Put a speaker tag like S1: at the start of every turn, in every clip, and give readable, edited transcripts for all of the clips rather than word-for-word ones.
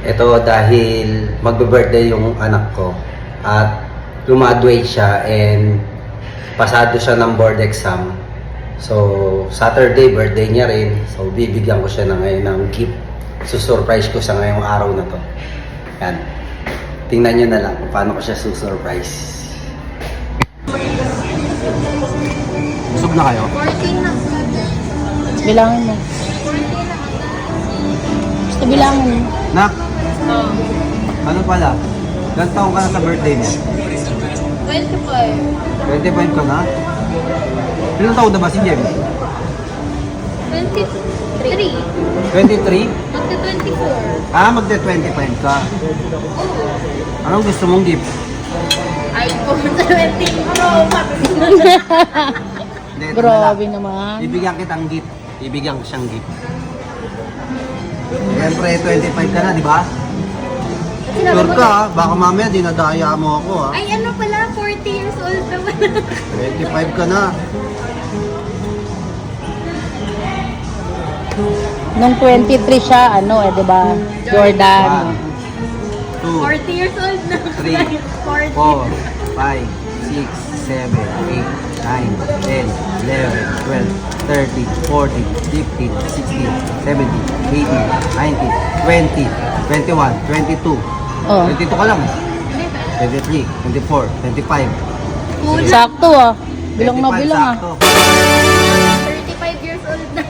S1: Ito dahil magbe-birthday yung anak ko at graduate siya and pasado siya ng board exam. So, Saturday, birthday niya rin. So, bibigyan ko siya na ngayon ng gift. Susurprise ko siya ngayong araw na to. Yan. Tingnan nyo na lang kung paano ko siya susurprise. Busog na kayo?
S2: 14 na.
S3: Bilangin mo. Basta bilangin mo.
S1: Nak, ano pala? Ilan taong ka na sa birthday niya?
S2: 25.
S1: 25 ka na? Ilan taon na ba si Jem?
S2: 23.
S1: 23?
S2: Magka-24.
S1: Ah, magde-25 ka. Anong gusto mong gift?
S2: iPhone 17 Pro Max.
S1: Hindi, ito na
S3: Grabe
S1: lang.
S3: naman.
S1: Ibigyan kitang gift. Ibigyan ko siyang gift. Siyempre, 25 ka na, di ba? Sure ka ha? Baka mamaya dinadaya mo ako ha?
S2: Ay, ano pala? 40 years old na pala.
S1: 25 ka na.
S3: Nung 23 siya, ano di ba? Jordan.
S1: 2,
S2: 40 years old na.
S1: 3,
S2: 40.
S1: 4, 5, 6, 7, 8, 9, 10, 11, 12, 13, 14, 15, 16, 17, 18, 19, 20, 21, 22.
S3: Oh.
S1: 22 ka lang. 23, 24, 25.
S3: Sakto ah. Bilang na
S1: 25
S3: bilang ah.
S1: sakto.
S2: 35 years old na.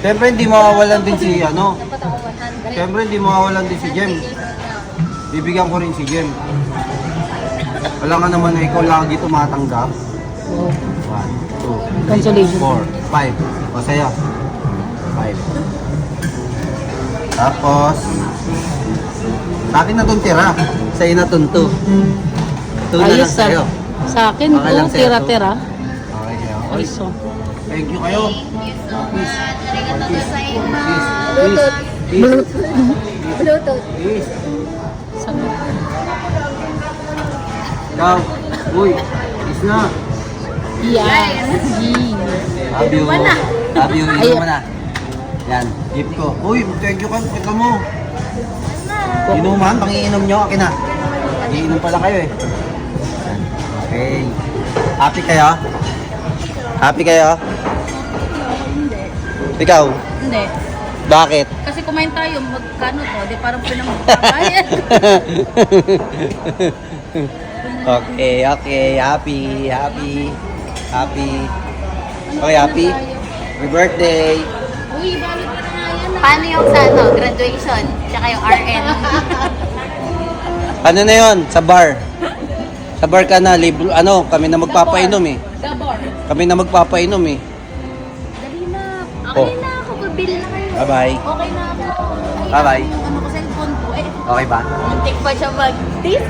S1: Siyempre hindi mawawalan din si ano.
S2: Dapat ako 100.
S1: Siyempre hindi mawawalan din si Jem. Bibigyan ko rin si Jem. Wala nga naman na ikaw lagi tumatanggap.
S3: Oh.
S1: 1, 2,
S3: Consolation.
S1: 4, 5. O sa'yo. 5. Tapos, sa akin na itong tira. Sa'yo na itong 2. 2 na lang
S3: Ayos
S1: sa'yo.
S3: sa akin,
S1: Okay lang
S3: oh,
S1: sa'yo,
S3: tira-tira.
S1: Okay sa'yo.
S3: Ay, so.
S1: Thank you kayo.
S2: Thank you so much. Arigato
S1: Peace.
S2: gozaimasu.
S1: Peace.
S2: Bluetooth.
S1: Peace.
S2: Bluetooth.
S1: Peace.
S3: Saan?
S1: Ikaw. Uy. Peace na.
S3: Yes.
S1: Love you.
S2: Inuman na.
S1: Love you.
S3: Ay.
S1: Inuman na. Yan. Gift ko. Uy, thank you ka. Kita mo. Inuman. Pangiinom nyo. Akin na. Iinom pala kayo eh. Yan. Okay. Happy kayo? Happy kayo? Ikaw?
S2: Hindi.
S1: Bakit?
S2: Kasi kumain tayo, magkano to? Di parang pinamagpapayan.
S1: Okay, okay. Happy, happy, happy. Okay, happy? Happy birthday.
S2: Uy, balik ka na nga yan. Paano yung sa ano, graduation? Tsaka yung RN.
S1: Ano na yon sa bar? Sa bar ka na, libre, ano, kami na magpapainom eh.
S2: The bar.
S1: Kami na magpapainom eh.
S2: Dali na.
S1: Oh.
S2: Okay na ako. Babili na kayo.
S1: Bye-bye.
S2: Okay na ako. Ay,
S1: Bye-bye.
S2: Yung ano ko cellphone ko. Eh,
S1: Okay ba?
S2: muntik pa siya mag-dis.